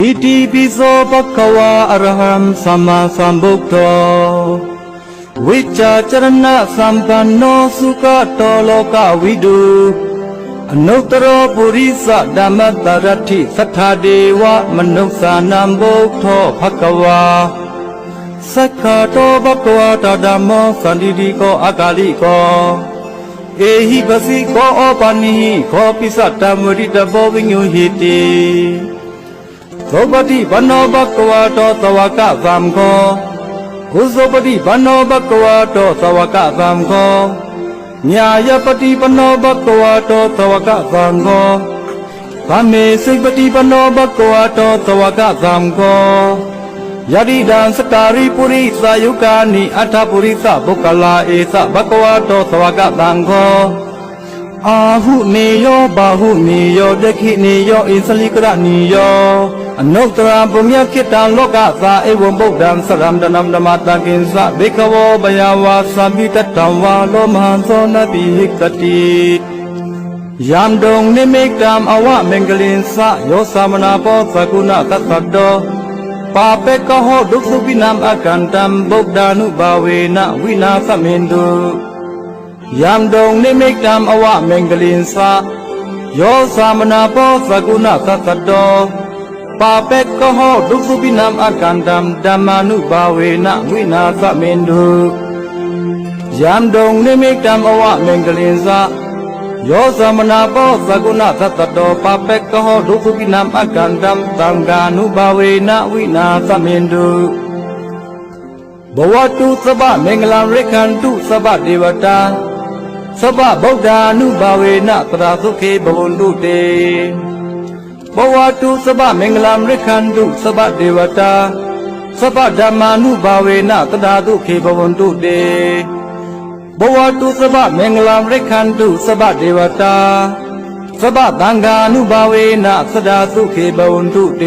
อิติปิโสภะคะวะอะระหังสัมมาสัมพุทโธวิจาจรณะสัมปันโนสุขโตโลกวิดูอนุตตรปุริสธัมมตรถิสัทธาเทวะมนุสสานัมพุทโธภะคะวะสักขะโตภะคะวะตะธัมโมสันติติโกอากาลิโกเอหิปัสสิโกอปานิหิโคปิสัตตมริตโพวิญโยหิติโสปฏิปันโนภะคะวะโตสวากะสัมโฆกุโสปฏิปันโนภะคะวะโตสวากะสัมโฆญาญปฏิปันโนภะคะวะโตสวากะสัมโฆธัมเมสิปฏิปันโนภะคะวะโตสวากะสัมโฆยะริดังสการิปุริสายุกานิอัฏฐปุริสบุคคลาเอสะภะคะวะโตสวากะสัมโฆอาหุเนโยบาหุเนโยเดขิเนโยอิสลิกระเนโยอนุตตรปุญญคิตังโลกะสาเอวะบุดังสรัมดนัมธรรมตังกินสะเบกโวบยาวาสัมมิตตังวาโลมหันโสนปิหิกติยามดงนิมิตามอวะเมงกลินสะโยสามนาโพสกุณะตัสสะโตปาเปกโหดุสุปินามอากันตัมบุดานุบาเวนะวินาสมินตุยามดงนิมิตามอวะเมงกลินสะโยสามนาโพสกุณะตัสสะโตปาเปกโหดุสุปินามอากันตัมธัมมานุบาเวนะวินาสมินตุยามดงนิมิตามอวะเมงกลินสะโยสามนาโพสกุณะตัสสะโตปาเปกโหดุสุปินามอากันตัมธัมมานุบาเวนะวินาสมินตุบวตุสบะเมงลังริขันตุสบะเทวตาสบะบุดานุบาเวนะตราสุခေบวุนตุเตบวตุสบะเมงลังริขันตุสบะเทวตาสบะธัมมานุบาเวนะตราสุခေบวุนตุเตบวตุสบะเมงลังริขันตุสบะเทวตาสบะตังกานุบาเวนะสดาสุခေบวุนตุเต